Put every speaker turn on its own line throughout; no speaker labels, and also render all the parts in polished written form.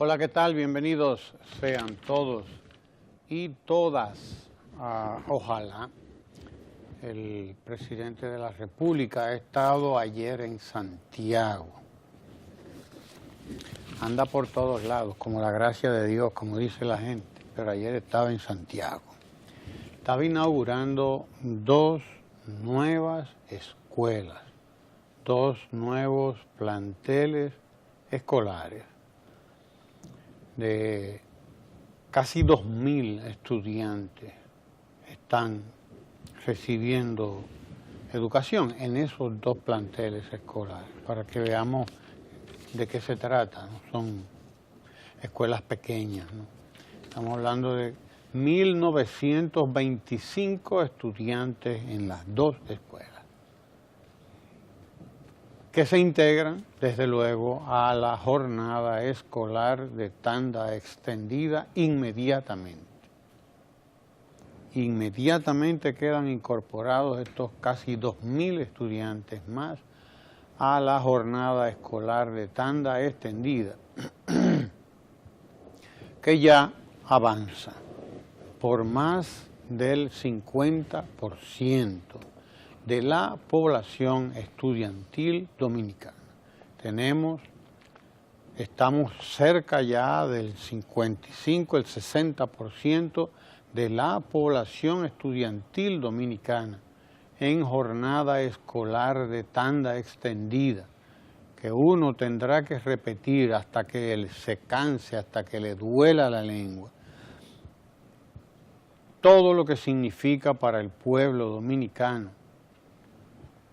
Hola, ¿qué tal? Bienvenidos sean todos y todas. Ojalá el presidente de la República ha estado ayer en Santiago. Anda por todos lados, como la gracia de Dios, como dice la gente, pero ayer estaba en Santiago. Estaba inaugurando dos nuevas escuelas, dos nuevos planteles escolares de casi 2.000 estudiantes están recibiendo educación en esos dos planteles escolares, para que veamos de qué se trata, ¿no? Son escuelas pequeñas, ¿no? Estamos hablando de 1.925 estudiantes en las dos escuelas, que se integran, desde luego, a la jornada escolar de tanda extendida inmediatamente. Inmediatamente quedan incorporados estos casi 2.000 estudiantes más a la jornada escolar de tanda extendida, que ya avanza por más del 50% de la población estudiantil dominicana. Estamos cerca ya del 55, el 60% de la población estudiantil dominicana en jornada escolar de tanda extendida, que uno tendrá que repetir hasta que él se canse, hasta que le duela la lengua, todo lo que significa para el pueblo dominicano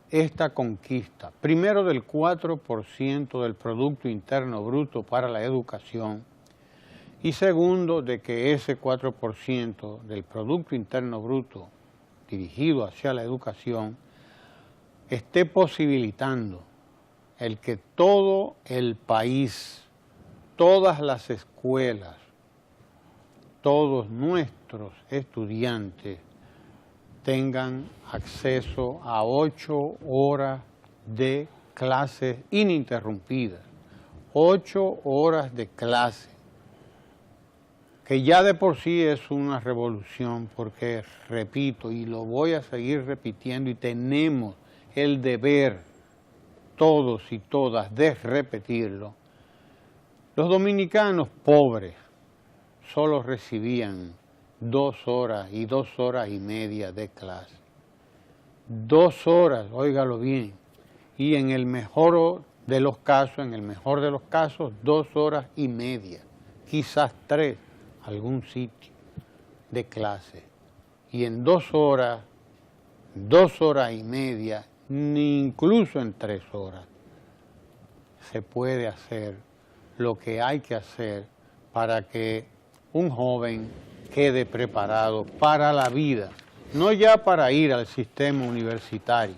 esta conquista, primero del 4% del Producto Interno Bruto para la educación, y segundo, de que ese 4% del Producto Interno Bruto dirigido hacia la educación esté posibilitando el que todo el país, todas las escuelas, todos nuestros estudiantes tengan acceso a 8 horas de clases ininterrumpidas, 8 horas de clase, que ya de por sí es una revolución, porque, repito, y lo voy a seguir repitiendo, y tenemos el deber, todos y todas, de repetirlo. Los dominicanos pobres solo recibían 2 horas y 2 horas y media de clase. 2 horas, óigalo bien, y en el mejor de los casos, 2 horas y media, quizás 3, algún sitio de clase. Y en 2 horas, 2 horas y media, ni incluso en 3 horas, se puede hacer lo que hay que hacer para que un joven quede preparado para la vida, no ya para ir al sistema universitario,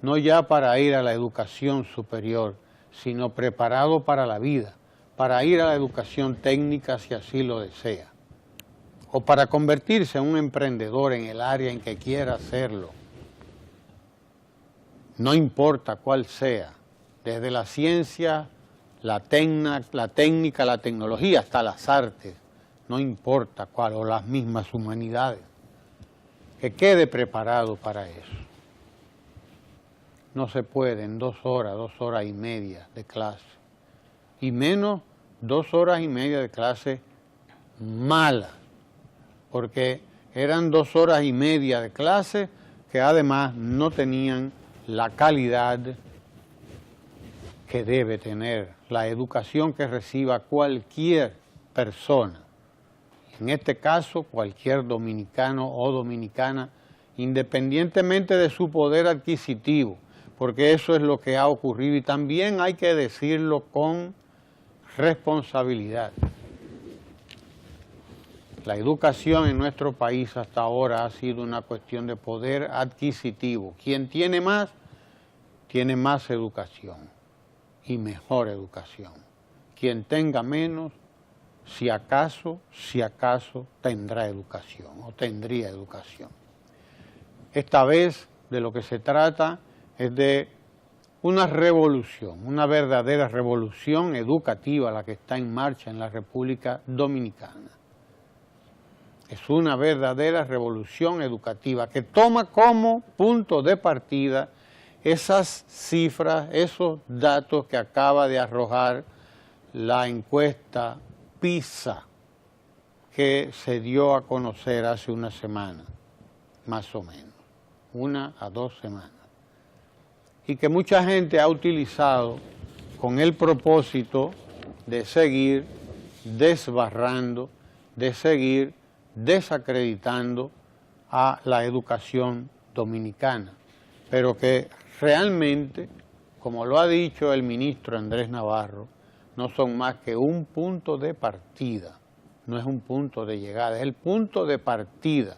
no ya para ir a la educación superior, sino preparado para la vida, para ir a la educación técnica si así lo desea, o para convertirse en un emprendedor en el área en que quiera hacerlo. No importa cuál sea, desde la ciencia, la técnica, la tecnología, hasta las artes, no importa cuál, o las mismas humanidades, que quede preparado para eso. No se puede en 2 horas, 2 horas y media de clase, y menos 2 horas y media de clase mala, porque eran 2 horas y media de clase que además no tenían la calidad que debe tener la educación que reciba cualquier persona. En este caso, cualquier dominicano o dominicana, independientemente de su poder adquisitivo, porque eso es lo que ha ocurrido, y también hay que decirlo con responsabilidad. La educación en nuestro país hasta ahora ha sido una cuestión de poder adquisitivo. Quien tiene más educación y mejor educación. Quien tenga menos, si acaso tendrá educación o tendría educación. Esta vez de lo que se trata es de una revolución, una verdadera revolución educativa la que está en marcha en la República Dominicana. Es una verdadera revolución educativa que toma como punto de partida esas cifras, esos datos que acaba de arrojar la encuesta PISA que se dio a conocer hace una semana, más o menos, 1 a 2 semanas. Y que mucha gente ha utilizado con el propósito de seguir desbarrando, de seguir desacreditando a la educación dominicana, pero que realmente, como lo ha dicho el ministro Andrés Navarro, no son más que un punto de partida, no es un punto de llegada, es el punto de partida,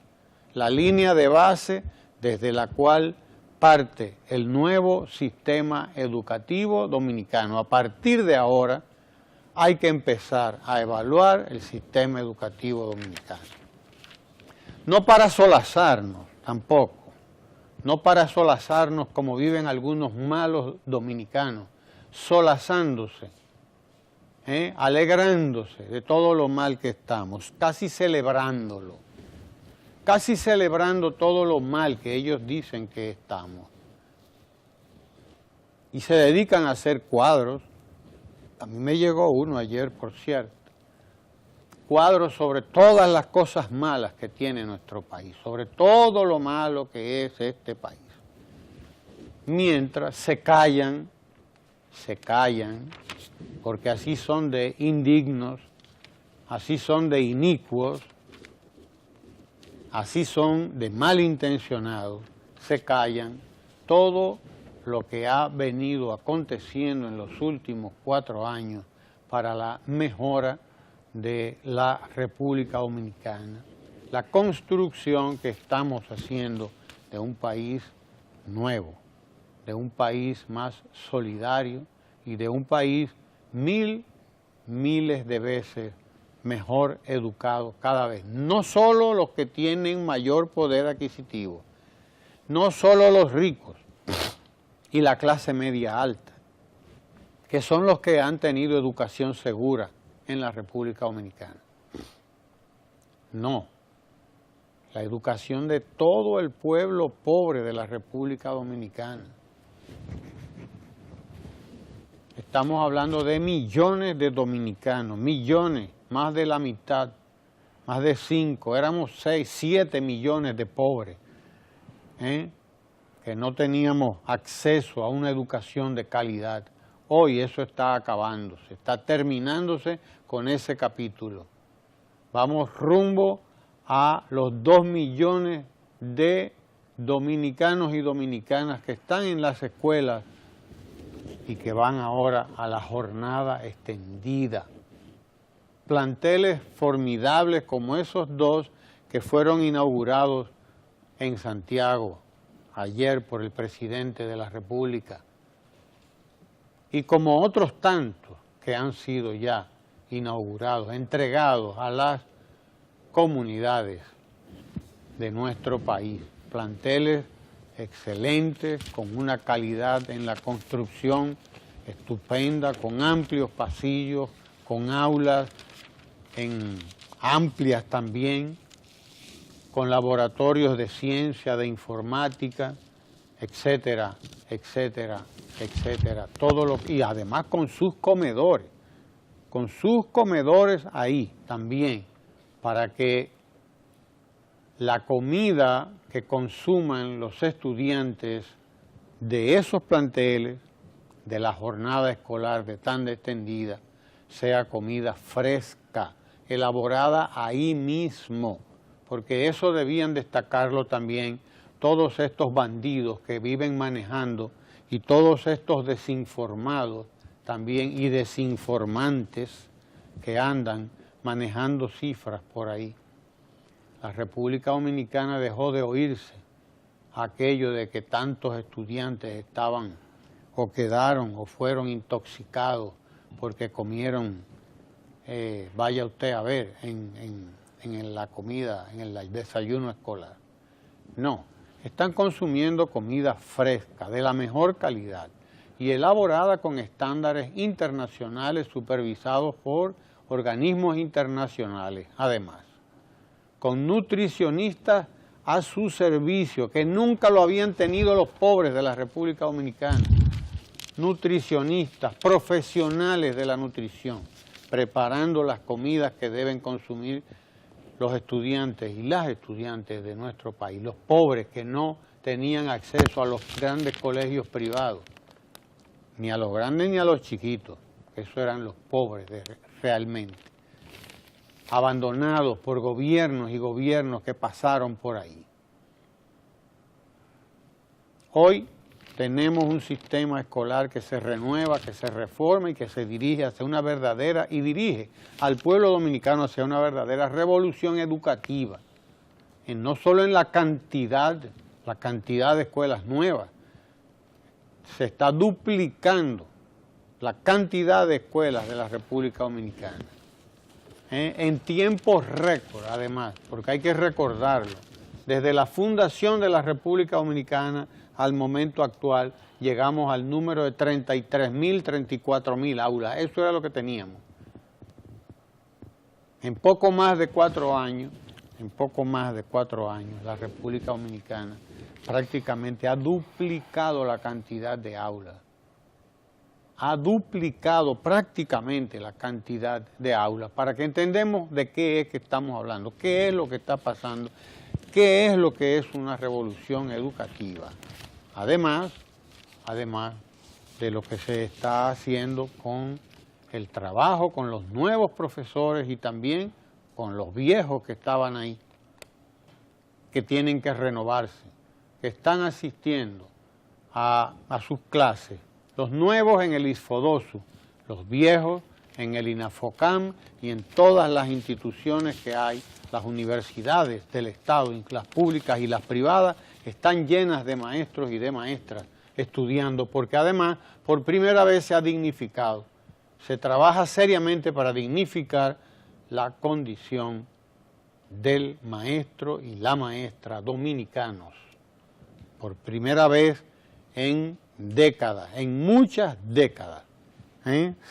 la línea de base desde la cual parte el nuevo sistema educativo dominicano. A partir de ahora hay que empezar a evaluar el sistema educativo dominicano. No para solazarnos tampoco, no para solazarnos como viven algunos malos dominicanos, solazándose, alegrándose de todo lo mal que estamos, casi celebrándolo, casi celebrando todo lo mal que ellos dicen que estamos. Y se dedican a hacer cuadros. A mí me llegó uno ayer, por cierto, cuadros sobre todas las cosas malas que tiene nuestro país, sobre todo lo malo que es este país. Mientras se callan, porque así son de indignos, así son de inicuos, así son de malintencionados, se callan todo lo que ha venido aconteciendo en los últimos 4 años para la mejora de la República Dominicana, la construcción que estamos haciendo de un país nuevo, de un país más solidario y de un país miles de veces mejor educado cada vez. No solo los que tienen mayor poder adquisitivo, no solo los ricos y la clase media alta, que son los que han tenido educación segura en la República Dominicana. No, la educación de todo el pueblo pobre de la República Dominicana. Estamos hablando de millones de dominicanos, millones, más de la mitad, más de 5, éramos 6, 7 millones de pobres, que no teníamos acceso a una educación de calidad. Hoy eso está acabándose, está terminándose con ese capítulo. Vamos rumbo a los 2 millones de dominicanos y dominicanas que están en las escuelas y que van ahora a la jornada extendida. Planteles formidables como esos 2 que fueron inaugurados en Santiago ayer por el presidente de la República, y como otros tantos que han sido ya inaugurados, entregados a las comunidades de nuestro país. Planteles excelentes, con una calidad en la construcción estupenda, con amplios pasillos, con aulas amplias también, con laboratorios de ciencia, de informática, etcétera, etcétera, etcétera. Y además con sus comedores ahí también, para que la comida que consuman los estudiantes de esos planteles, de la jornada escolar de tan extendida, sea comida fresca, elaborada ahí mismo, porque eso debían destacarlo también todos estos bandidos que viven manejando y todos estos desinformados también y desinformantes que andan manejando cifras por ahí. La República Dominicana dejó de oírse aquello de que tantos estudiantes estaban o quedaron o fueron intoxicados porque comieron, vaya usted a ver, en la comida, en el desayuno escolar. No, están consumiendo comida fresca, de la mejor calidad. y elaborada con estándares internacionales supervisados por organismos internacionales, además, con nutricionistas a su servicio, que nunca lo habían tenido los pobres de la República Dominicana, nutricionistas, profesionales de la nutrición, preparando las comidas que deben consumir los estudiantes y las estudiantes de nuestro país, los pobres que no tenían acceso a los grandes colegios privados, ni a los grandes ni a los chiquitos, esos eran los pobres realmente, abandonados por gobiernos y gobiernos que pasaron por ahí. Hoy tenemos un sistema escolar que se renueva, que se reforma y que se dirige hacia una verdadera, y dirige al pueblo dominicano hacia una verdadera revolución educativa, no solo en la cantidad de escuelas nuevas, se está duplicando la cantidad de escuelas de la República Dominicana, en tiempos récord además, porque hay que recordarlo, desde la fundación de la República Dominicana al momento actual llegamos al número de 33.000, 34.000 aulas, eso era lo que teníamos. En poco más de 4 años, la República Dominicana prácticamente ha duplicado la cantidad de aulas. Ha duplicado prácticamente la cantidad de aulas, para que entendamos de qué es que estamos hablando, qué es lo que está pasando, qué es lo que es una revolución educativa. Además de lo que se está haciendo con el trabajo, con los nuevos profesores y también con los viejos que estaban ahí, que tienen que renovarse, que están asistiendo a sus clases, los nuevos en el ISFODOSU, los viejos en el INAFOCAM y en todas las instituciones que hay, las universidades del Estado, las públicas y las privadas, están llenas de maestros y de maestras estudiando, porque además por primera vez se ha dignificado, se trabaja seriamente para dignificar la condición del maestro y la maestra dominicanos. Por primera vez en décadas, en muchas décadas,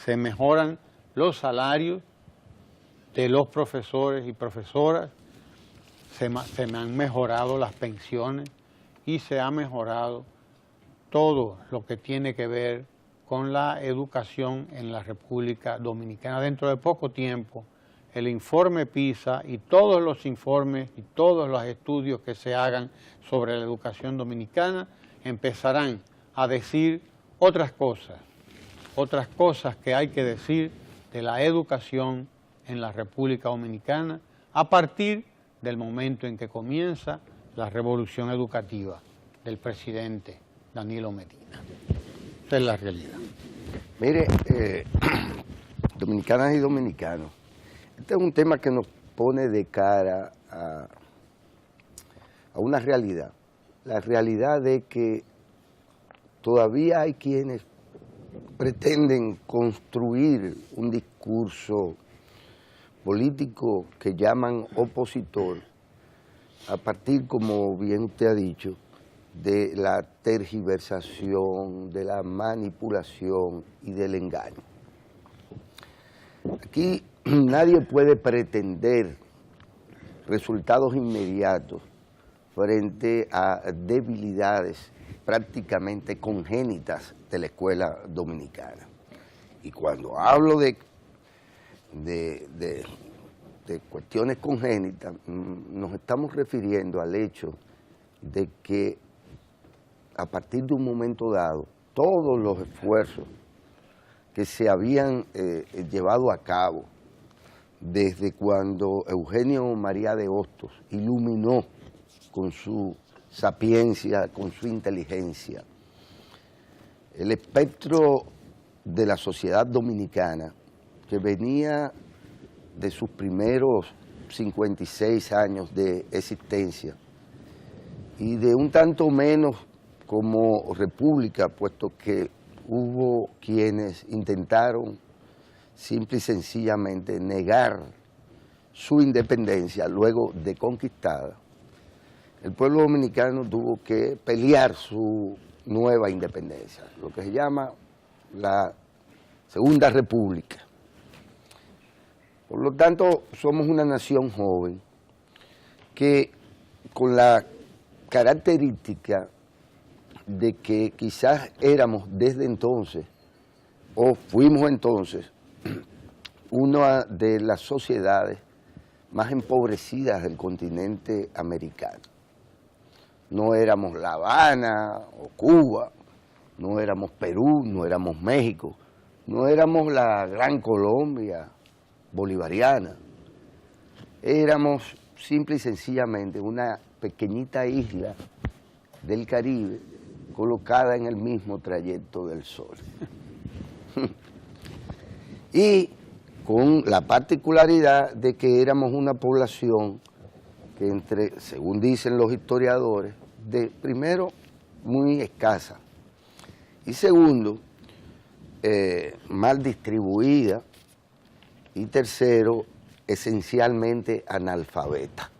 se mejoran los salarios de los profesores y profesoras, se me han mejorado las pensiones y se ha mejorado todo lo que tiene que ver con la educación en la República Dominicana. Dentro de poco tiempo, el informe PISA y todos los informes y todos los estudios que se hagan sobre la educación dominicana empezarán a decir otras cosas que hay que decir de la educación en la República Dominicana a partir del momento en que comienza la revolución educativa del presidente Danilo Medina. Esa es la realidad.
Mire, dominicanas y dominicanos, este es un tema que nos pone de cara a una realidad. La realidad de que todavía hay quienes pretenden construir un discurso político que llaman opositor a partir, como bien usted ha dicho, de la tergiversación, de la manipulación y del engaño. Aquí nadie puede pretender resultados inmediatos frente a debilidades prácticamente congénitas de la escuela dominicana. Y cuando hablo de cuestiones congénitas, nos estamos refiriendo al hecho de que a partir de un momento dado, todos los esfuerzos que se habían llevado a cabo desde cuando Eugenio María de Hostos iluminó con su sapiencia, con su inteligencia, el espectro de la sociedad dominicana que venía de sus primeros 56 años de existencia y de un tanto menos como república, puesto que hubo quienes intentaron simple y sencillamente negar su independencia luego de conquistada. El pueblo dominicano tuvo que pelear su nueva independencia, lo que se llama la Segunda República. Por lo tanto, somos una nación joven que con la característica de que quizás éramos desde entonces, o fuimos entonces, una de las sociedades más empobrecidas del continente americano. No éramos La Habana o Cuba, no éramos Perú, no éramos México, no éramos la gran Colombia bolivariana. Éramos simple y sencillamente una pequeñita isla del Caribe colocada en el mismo trayecto del Sol. Y con la particularidad de que éramos una población que según dicen los historiadores, primero, muy escasa, y segundo, mal distribuida, y tercero, esencialmente analfabeta.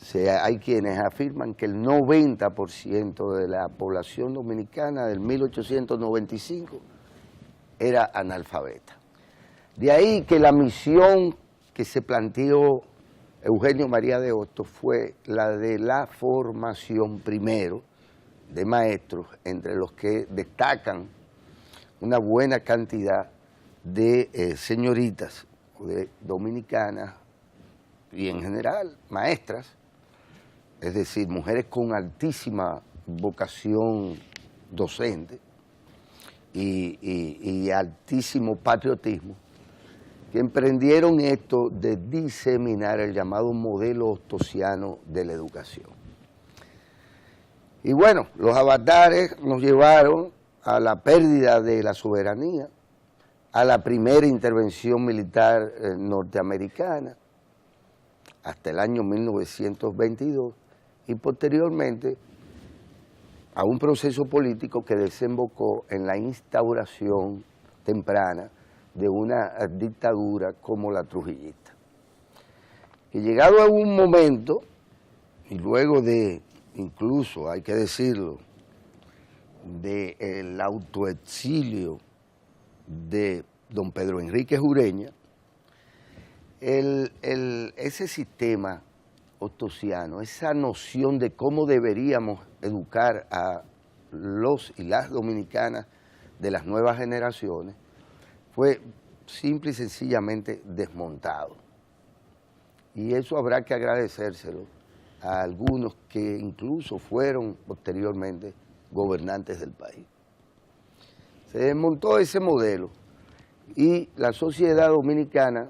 O sea, hay quienes afirman que el 90% de la población dominicana del 1895 era analfabeta. De ahí que la misión que se planteó Eugenio María de Hostos fue la de la formación primero de maestros, entre los que destacan una buena cantidad de señoritas de dominicanas y en general maestras, es decir, mujeres con altísima vocación docente y altísimo patriotismo, que emprendieron esto de diseminar el llamado modelo hostosiano de la educación. Y bueno, los avatares nos llevaron a la pérdida de la soberanía, a la primera intervención militar norteamericana, hasta el año 1922, y posteriormente a un proceso político que desembocó en la instauración temprana de una dictadura como la trujillista. Que llegado a un momento, y luego de, incluso hay que decirlo, del autoexilio de don Pedro Enríquez Ureña, ese sistema hostosiano, esa noción de cómo deberíamos educar a los y las dominicanas de las nuevas generaciones, fue simple y sencillamente desmontado. Y eso habrá que agradecérselo a algunos que incluso fueron posteriormente gobernantes del país. Se desmontó ese modelo y la sociedad dominicana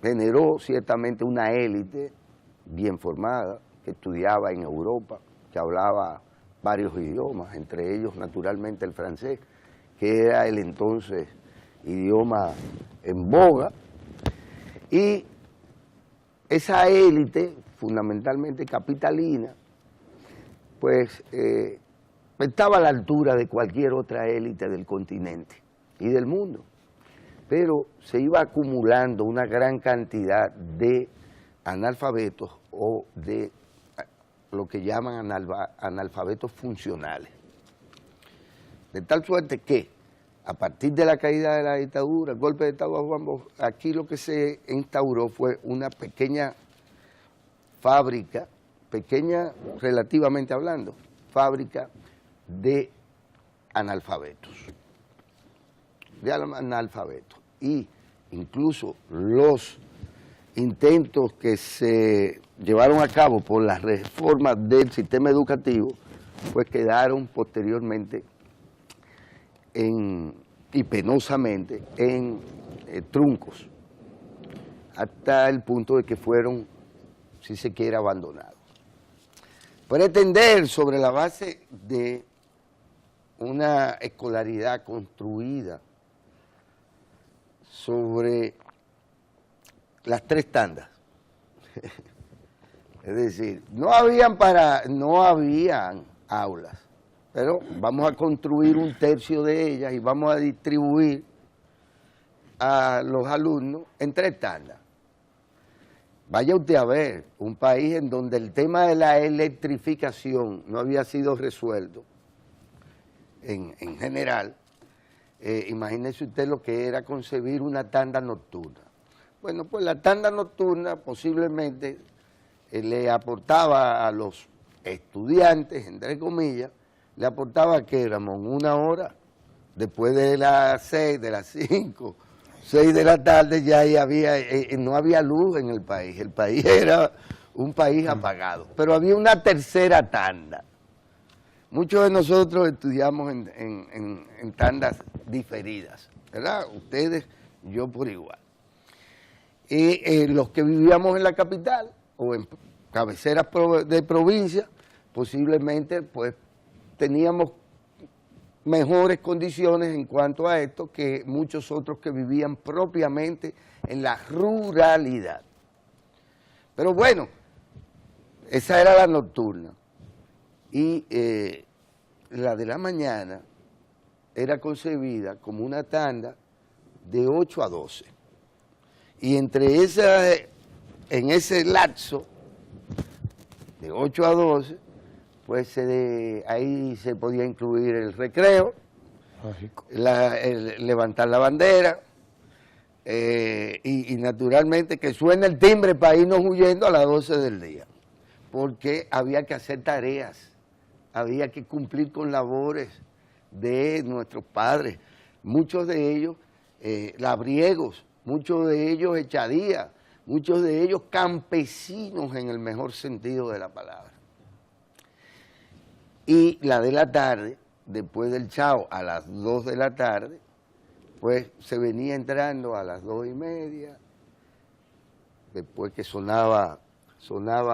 generó ciertamente una élite bien formada, que estudiaba en Europa, que hablaba varios idiomas, entre ellos naturalmente el francés, que era el entonces idioma en boga, y esa élite, fundamentalmente capitalina, pues estaba a la altura de cualquier otra élite del continente y del mundo, pero se iba acumulando una gran cantidad de analfabetos o de lo que llaman analfabetos funcionales, de tal suerte que a partir de la caída de la dictadura, el golpe de Estado a Juan Bosch, aquí lo que se instauró fue una pequeña fábrica, pequeña relativamente hablando, fábrica de analfabetos, y incluso los intentos que se llevaron a cabo por las reformas del sistema educativo, pues quedaron posteriormente y penosamente en truncos, hasta el punto de que fueron, si se quiere, abandonados. Pretender sobre la base de una escolaridad construida sobre las 3 tandas, es decir, no habían aulas, pero vamos a construir 1/3 de ellas y vamos a distribuir a los alumnos en 3 tandas. Vaya usted a ver, un país en donde el tema de la electrificación no había sido resuelto, en general, imagínese usted lo que era concebir una tanda nocturna. Bueno, pues la tanda nocturna posiblemente le aportaba a los estudiantes, entre comillas, le aportaba que Ramón 1 hora, después de las 6, de las 5, 6 de la tarde ya ahí no había luz en el país era un país apagado, pero había una tercera tanda. Muchos de nosotros estudiamos en tandas diferidas, ¿verdad? Ustedes, yo por igual. Y los que vivíamos en la capital o en cabeceras de provincia, posiblemente pues teníamos mejores condiciones en cuanto a esto que muchos otros que vivían propiamente en la ruralidad. Pero bueno, esa era la nocturna. Y la de la mañana era concebida como una tanda de 8 a 12. Y en ese lapso, de 8 a 12, pues ahí se podía incluir el recreo, levantar la bandera, y naturalmente que suene el timbre para irnos huyendo a las 12 del día, porque había que hacer tareas, había que cumplir con labores de nuestros padres, muchos de ellos labriegos, muchos de ellos echadías, muchos de ellos campesinos en el mejor sentido de la palabra. Y la de la tarde, después del chao a las 2 de la tarde, pues se venía entrando a las 2:30, después que sonaba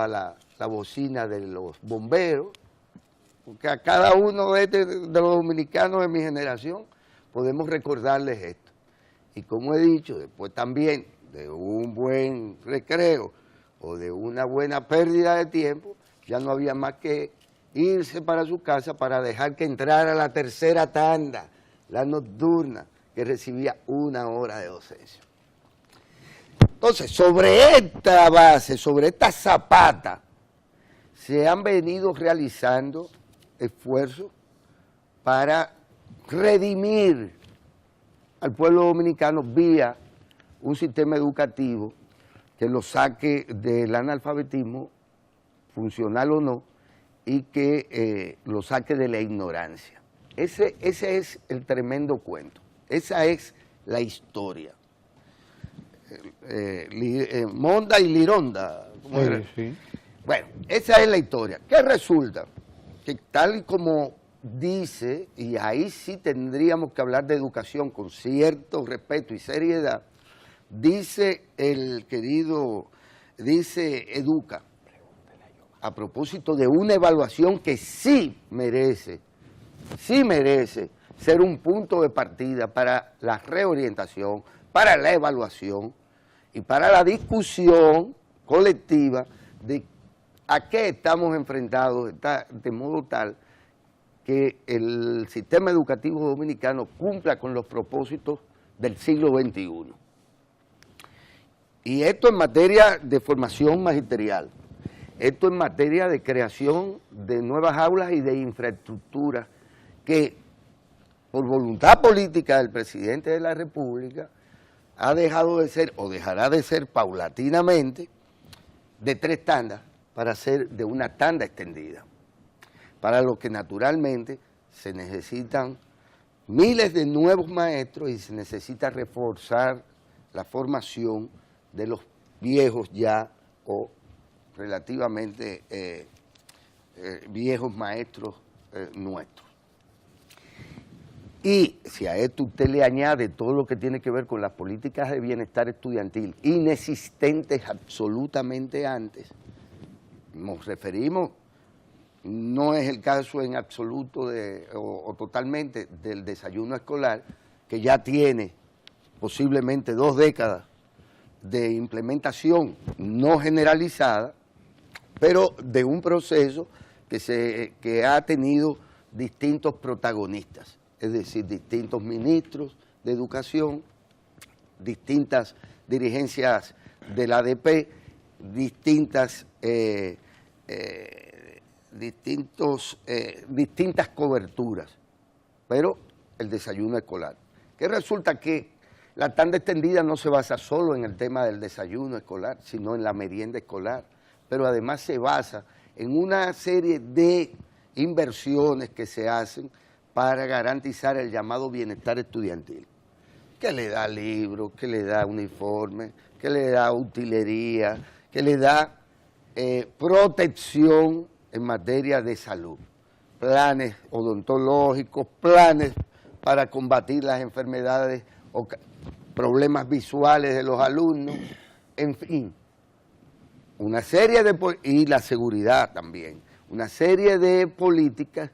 la bocina de los bomberos, porque a cada uno de los dominicanos de mi generación podemos recordarles esto. Y como he dicho, después también de un buen recreo o de una buena pérdida de tiempo, ya no había más que irse para su casa para dejar que entrara la tercera tanda, la nocturna, que recibía 1 hora de docencia. Entonces, sobre esta base, sobre esta zapata, se han venido realizando esfuerzos para redimir al pueblo dominicano vía un sistema educativo que lo saque del analfabetismo, funcional o no, y que lo saque de la ignorancia. Ese es el tremendo cuento, esa es la historia. Monda y Lironda.
Sí.
Bueno, esa es la historia. ¿Qué resulta? Que tal y como dice, y ahí sí tendríamos que hablar de educación con cierto respeto y seriedad, dice Educa, a propósito de una evaluación que sí merece ser un punto de partida para la reorientación, para la evaluación y para la discusión colectiva de a qué estamos enfrentados, de modo tal que el sistema educativo dominicano cumpla con los propósitos del siglo XXI. Y esto en materia de formación magisterial, esto en materia de creación de nuevas aulas y de infraestructura que, por voluntad política del presidente de la República, ha dejado de ser, o dejará de ser paulatinamente, de 3 tandas para ser de una tanda extendida, para lo que naturalmente se necesitan miles de nuevos maestros y se necesita reforzar la formación de los viejos ya o relativamente viejos maestros nuestros. Y si a esto usted le añade todo lo que tiene que ver con las políticas de bienestar estudiantil, inexistentes absolutamente antes, nos referimos, no es el caso en absoluto o totalmente del desayuno escolar, que ya tiene posiblemente 2 décadas de implementación no generalizada, pero de un proceso que ha tenido distintos protagonistas, es decir, distintos ministros de educación, distintas dirigencias del ADP, distintas coberturas. pero el desayuno escolar. Que resulta que la tanda extendida no se basa solo en el tema del desayuno escolar, sino en la merienda escolar, pero además se basa en una serie de inversiones que se hacen para garantizar el llamado bienestar estudiantil, que le da libros, que le da uniforme, que le da utilería, que le da protección en materia de salud, planes odontológicos, planes para combatir las enfermedades o problemas visuales de los alumnos, en fin, una serie de, y la seguridad también, una serie de políticas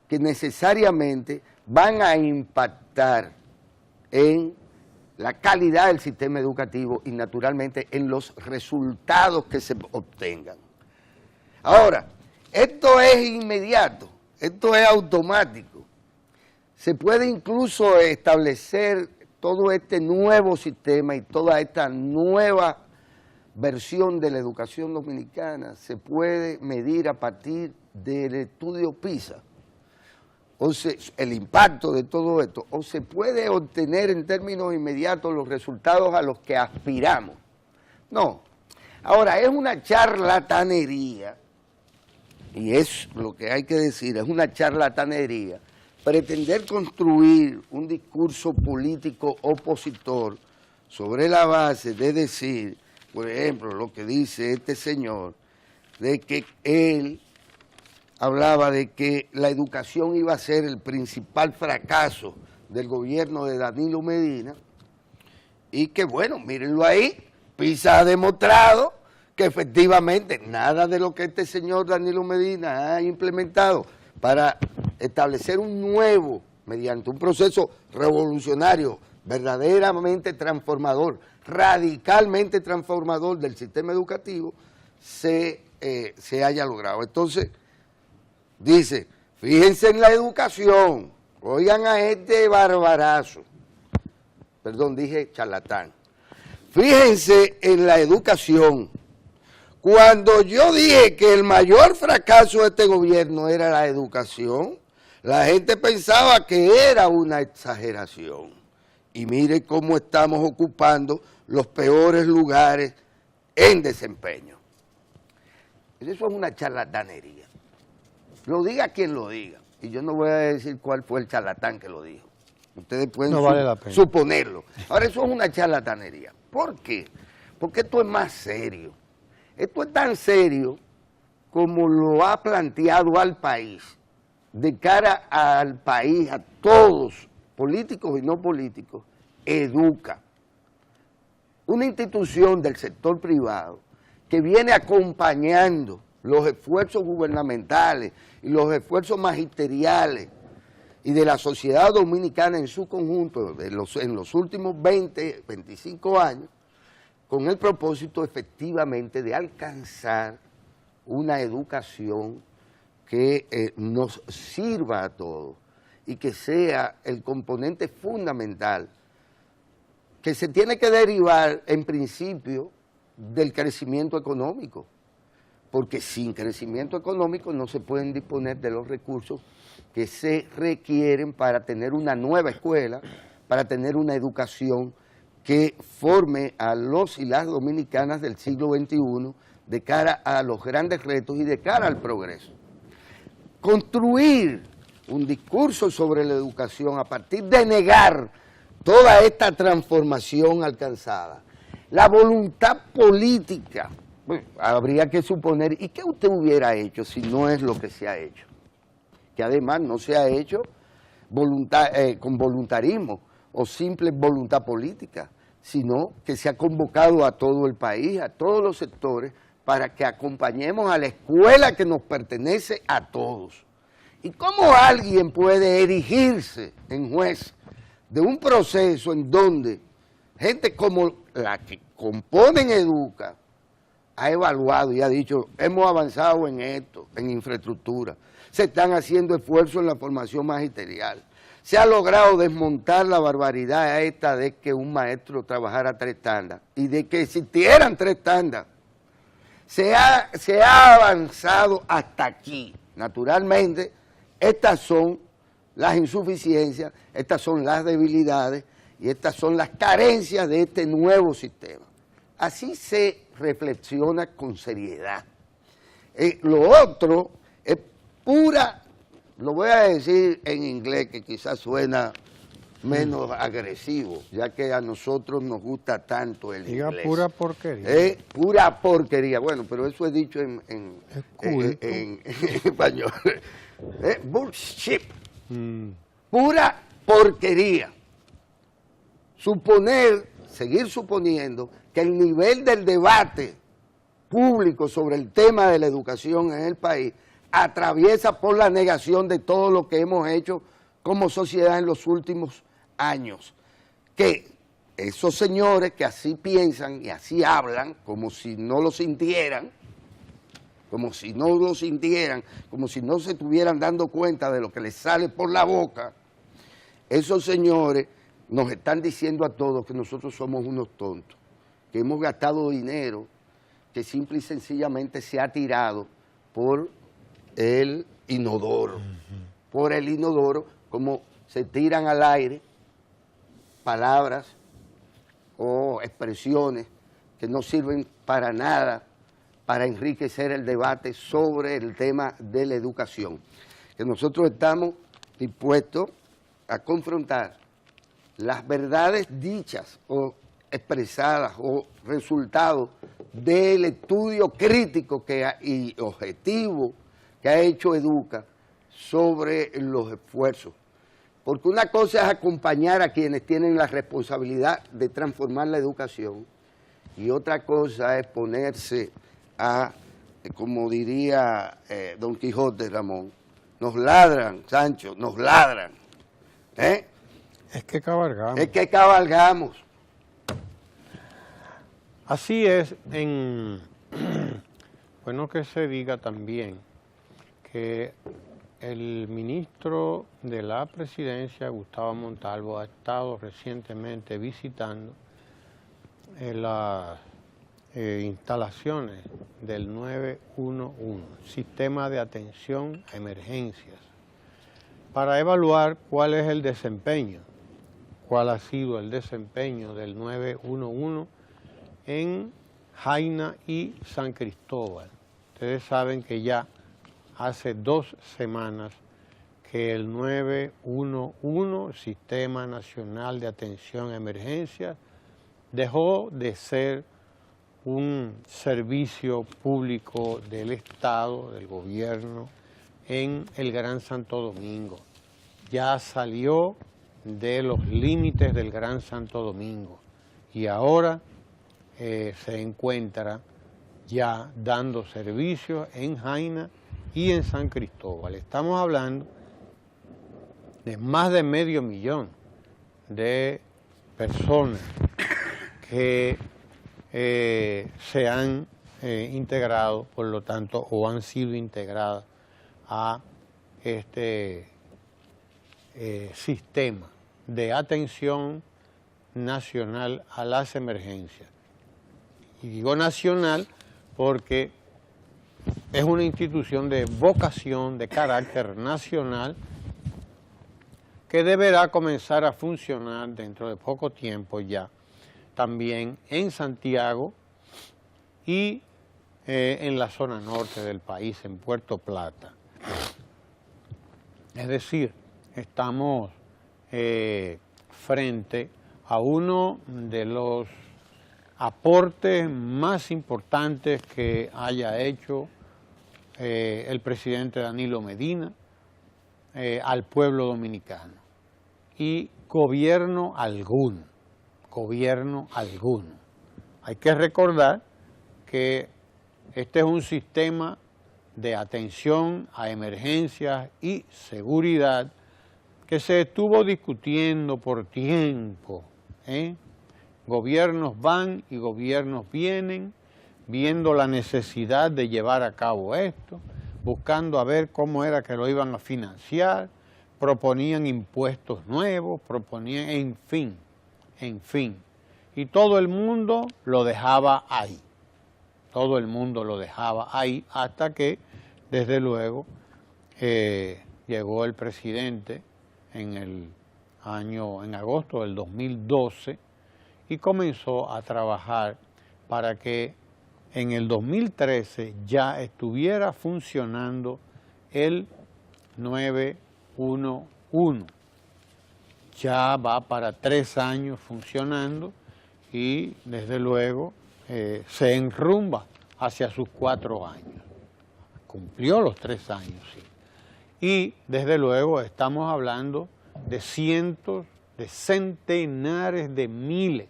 que necesariamente van a impactar en la calidad del sistema educativo y naturalmente en los resultados que se obtengan. Ahora, esto es inmediato, esto es automático. Se puede incluso establecer todo este nuevo sistema y toda esta nueva versión de la educación dominicana, se puede medir a partir del estudio PISA. O sea, el impacto de todo esto, o se puede obtener en términos inmediatos los resultados a los que aspiramos. No. Ahora, es una charlatanería, y es lo que hay que decir, es una charlatanería, pretender construir un discurso político opositor sobre la base de decir, por ejemplo, lo que dice este señor, de que él hablaba de que la educación iba a ser el principal fracaso del gobierno de Danilo Medina y que, bueno, mírenlo ahí, PISA ha demostrado que efectivamente nada de lo que este señor Danilo Medina ha implementado para establecer un nuevo, mediante un proceso revolucionario, verdaderamente transformador, radicalmente transformador del sistema educativo, se haya logrado. Entonces, dice, fíjense en la educación, oigan a este barbarazo, perdón, dije charlatán, fíjense en la educación. Cuando yo dije que el mayor fracaso de este gobierno era la educación, la gente pensaba que era una exageración. Y mire cómo estamos ocupando los peores lugares en desempeño. Eso es una charlatanería. Lo diga quien lo diga. Y yo no voy a decir cuál fue el charlatán que lo dijo. Ustedes pueden suponerlo. Ahora, eso es una charlatanería. ¿Por qué? Porque esto es más serio. Esto es tan serio como lo ha planteado al país, de cara al país, a todos, políticos y no políticos, educa. Una institución del sector privado que viene acompañando los esfuerzos gubernamentales y los esfuerzos magisteriales y de la sociedad dominicana en su conjunto en los últimos 20, 25 años, con el propósito efectivamente de alcanzar una educación que nos sirva a todos y que sea el componente fundamental que se tiene que derivar en principio del crecimiento económico, porque sin crecimiento económico no se pueden disponer de los recursos que se requieren para tener una nueva escuela, para tener una educación que forme a los y las dominicanas del siglo XXI de cara a los grandes retos y de cara al progreso. Construir un discurso sobre la educación a partir de negar toda esta transformación alcanzada, la voluntad política, bueno, habría que suponer, ¿y qué usted hubiera hecho si no es lo que se ha hecho? Que además no se ha hecho con voluntarismo o simple voluntad política, sino que se ha convocado a todo el país, a todos los sectores, para que acompañemos a la escuela que nos pertenece a todos. ¿Y cómo alguien puede erigirse en juez de un proceso en donde gente como la que componen Educa ha evaluado y ha dicho, hemos avanzado en esto, en infraestructura, se están haciendo esfuerzos en la formación magisterial, se ha logrado desmontar la barbaridad esta de que un maestro trabajara 3 tandas y de que existieran 3 tandas. Se ha avanzado hasta aquí. Naturalmente, estas son las insuficiencias, estas son las debilidades y estas son las carencias de este nuevo sistema. Así se reflexiona con seriedad. Lo otro es pura, lo voy a decir en inglés que quizás suena menos agresivo, ya que a nosotros nos gusta tanto el inglés.
Diga pura porquería.
Pura porquería. Bueno, pero eso es dicho en español. Bullshit. Pura porquería. Seguir suponiendo que el nivel del debate público sobre el tema de la educación en el país atraviesa por la negación de todo lo que hemos hecho como sociedad en los últimos años. Que esos señores que así piensan y así hablan, como si no lo sintieran, como si no se estuvieran dando cuenta de lo que les sale por la boca, esos señores nos están diciendo a todos que nosotros somos unos tontos, que hemos gastado dinero que simple y sencillamente se ha tirado por el inodoro, como se tiran al aire palabras o expresiones que no sirven para nada para enriquecer el debate sobre el tema de la educación. Que nosotros estamos dispuestos a confrontar las verdades dichas o expresadas o resultados del estudio crítico y objetivo que ha hecho Educa sobre los esfuerzos. Porque una cosa es acompañar a quienes tienen la responsabilidad de transformar la educación y otra cosa es ponerse a, como diría Don Quijote Ramón, nos ladran, Sancho, nos ladran.
Es que cabalgamos.
Es que cabalgamos.
Así es, bueno que se diga también que el ministro de la Presidencia, Gustavo Montalvo, ha estado recientemente visitando las instalaciones del 911, Sistema de Atención a Emergencias, para evaluar cuál es el desempeño, cuál ha sido el desempeño del 911 en Jaina y San Cristóbal. Ustedes saben que ya hace 2 semanas que el 911, Sistema Nacional de Atención a Emergencias, dejó de ser un servicio público del Estado, del gobierno, en el Gran Santo Domingo. Ya salió de los límites del Gran Santo Domingo y ahora se encuentra ya dando servicios en Jaina y en San Cristóbal. Estamos hablando de más de 500,000 de personas que se han integrado, por lo tanto, o han sido integradas a este sistema de atención nacional a las emergencias. Y digo nacional porque es una institución de vocación, de carácter nacional, que deberá comenzar a funcionar dentro de poco tiempo ya, también en Santiago y en la zona norte del país, en Puerto Plata. Es decir, estamos frente a uno de los aportes más importantes que haya hecho el presidente Danilo Medina al pueblo dominicano. Y gobierno alguno. Hay que recordar que este es un sistema de atención a emergencias y seguridad que se estuvo discutiendo por tiempo. Gobiernos van y gobiernos vienen, viendo la necesidad de llevar a cabo esto, buscando a ver cómo era que lo iban a financiar, proponían impuestos nuevos, proponían, en fin. Y todo el mundo lo dejaba ahí. Todo el mundo lo dejaba ahí hasta que, desde luego, llegó el presidente en agosto del 2012 y comenzó a trabajar para que en el 2013 ya estuviera funcionando el 911. Ya va para 3 años funcionando y desde luego se enrumba hacia sus 4 años. Cumplió los 3 años, sí. Y desde luego estamos hablando de cientos, de centenares de miles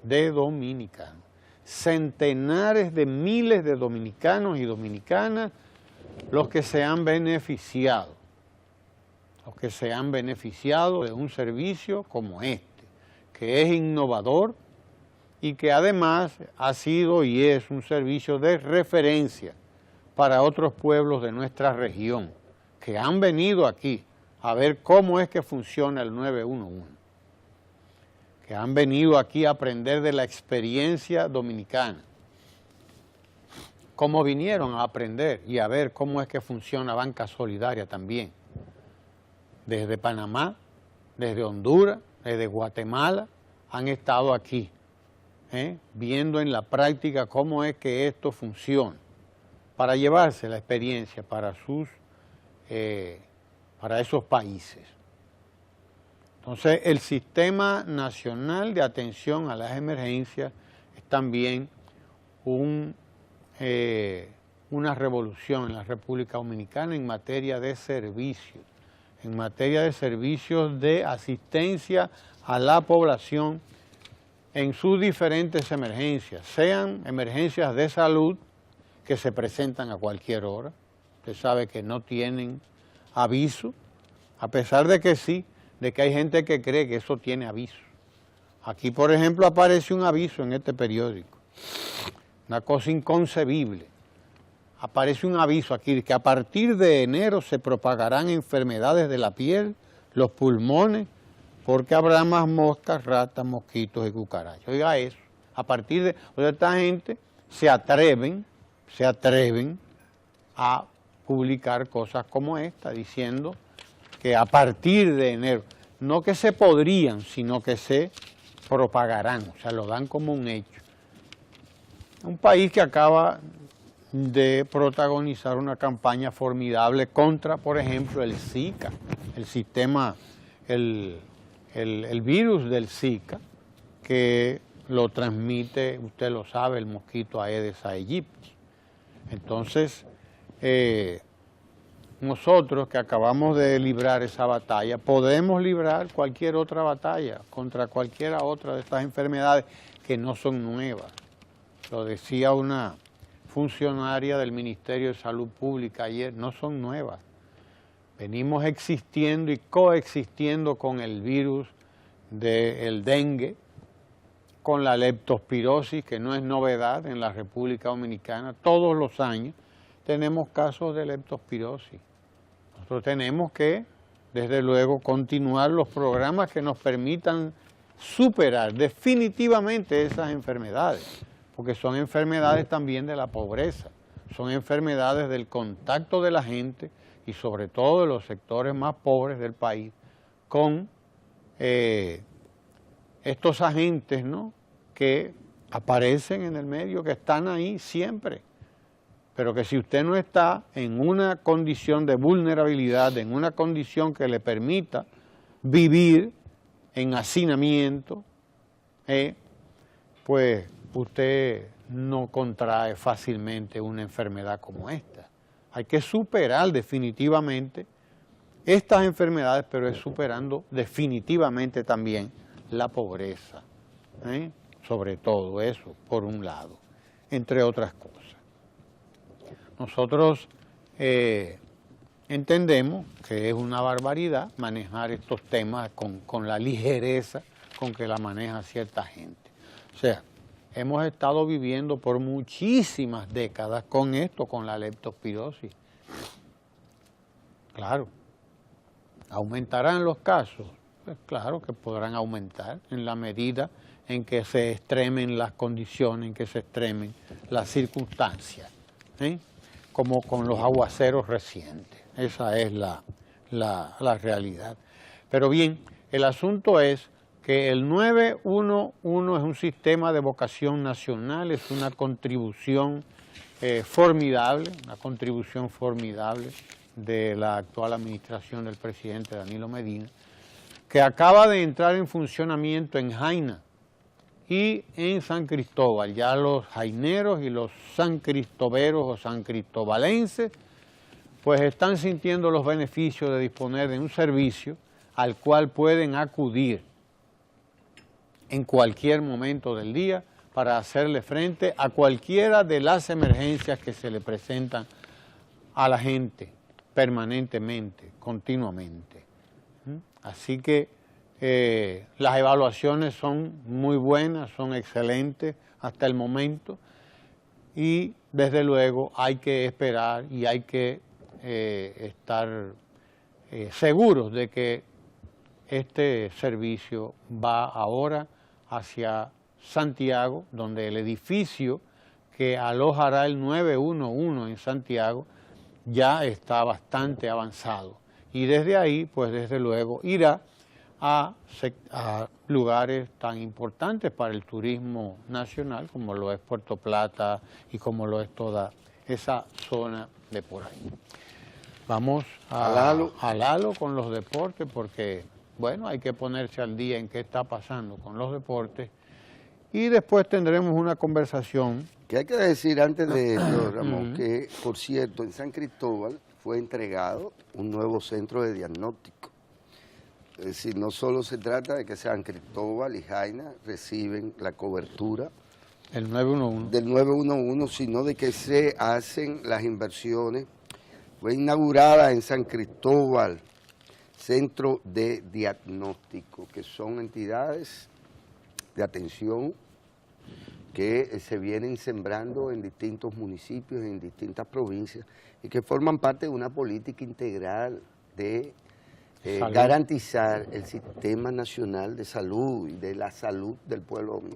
de dominicanos. Centenares de miles de dominicanos y dominicanas los que se han beneficiado. Los que se han beneficiado de un servicio como este, que es innovador y que además ha sido y es un servicio de referencia para otros pueblos de nuestra región, que han venido aquí a ver cómo es que funciona el 911, que han venido aquí a aprender de la experiencia dominicana, cómo vinieron a aprender y a ver cómo es que funciona Banca Solidaria también, desde Panamá, desde Honduras, desde Guatemala, han estado aquí, viendo en la práctica cómo es que esto funciona, para llevarse la experiencia para esos países. Entonces, el Sistema Nacional de Atención a las Emergencias es también una revolución en la República Dominicana en materia de servicios, de asistencia a la población en sus diferentes emergencias, sean emergencias de salud que se presentan a cualquier hora. Usted sabe que no tienen aviso, a pesar de que sí, de que hay gente que cree que eso tiene aviso. Aquí, por ejemplo, aparece un aviso en este periódico, una cosa inconcebible. Aparece un aviso aquí que a partir de enero se propagarán enfermedades de la piel, los pulmones, porque habrá más moscas, ratas, mosquitos y cucarachas. Oiga eso, a partir de... O sea, esta gente se atreven a publicar cosas como esta, diciendo que a partir de enero, no que se podrían, sino que se propagarán, o sea, lo dan como un hecho. Un país que acaba de protagonizar una campaña formidable contra, por ejemplo, el Zika, el virus del Zika, que lo transmite, usted lo sabe, el mosquito Aedes aegypti. Entonces, nosotros que acabamos de librar esa batalla, podemos librar cualquier otra batalla contra cualquiera otra de estas enfermedades que no son nuevas. Lo decía una funcionaria del Ministerio de Salud Pública ayer, no son nuevas. Venimos existiendo y coexistiendo con el virus del dengue, con la leptospirosis, que no es novedad en la República Dominicana. Todos los años tenemos casos de leptospirosis. Nosotros tenemos que, desde luego, continuar los programas que nos permitan superar definitivamente esas enfermedades, porque son enfermedades también de la pobreza, son enfermedades del contacto de la gente y sobre todo de los sectores más pobres del país con estos agentes, ¿no?, que aparecen en el medio, que están ahí siempre, pero que si usted no está en una condición de vulnerabilidad, en una condición que le permita vivir en hacinamiento, pues usted no contrae fácilmente una enfermedad como esta. Hay que superar definitivamente estas enfermedades, pero es superando definitivamente también la pobreza, sobre todo eso, por un lado, entre otras cosas. Nosotros entendemos que es una barbaridad manejar estos temas con la ligereza con que la maneja cierta gente. O sea, hemos estado viviendo por muchísimas décadas con esto, con la leptospirosis. Claro, ¿aumentarán los casos? Pues claro que podrán aumentar en la medida en que se extremen las condiciones, en que se extremen las circunstancias, como con los aguaceros recientes. Esa es la realidad. Pero bien, el asunto es que el 911 es un sistema de vocación nacional, es una contribución formidable de la actual administración del presidente Danilo Medina, que acaba de entrar en funcionamiento en Jaina y en San Cristóbal. Ya los jaineros y los sancristoberos o sancristobalenses pues están sintiendo los beneficios de disponer de un servicio al cual pueden acudir en cualquier momento del día para hacerle frente a cualquiera de las emergencias que se le presentan a la gente permanentemente, continuamente. Así que las evaluaciones son muy buenas, son excelentes hasta el momento y desde luego hay que esperar y hay que estar seguros de que este servicio va ahora hacia Santiago, donde el edificio que alojará el 911 en Santiago ya está bastante avanzado. Y desde ahí, pues desde luego, irá a lugares tan importantes para el turismo nacional como lo es Puerto Plata y como lo es toda esa zona de por ahí. Vamos a Lalo con los deportes porque, bueno, hay que ponerse al día en qué está pasando con los deportes y después tendremos una conversación.
Que hay que decir antes de esto, Ramón, que por cierto, en San Cristóbal fue entregado un nuevo centro de diagnóstico. Es decir, no solo se trata de que San Cristóbal y Jaina reciben la cobertura
El 911.
Del 911, sino de que se hacen las inversiones. Fue inaugurada en San Cristóbal, Centro de Diagnóstico, que son entidades de atención que se vienen sembrando en distintos municipios, en distintas provincias, y que forman parte de una política integral de garantizar el sistema nacional de salud y de la salud del pueblo dominicano.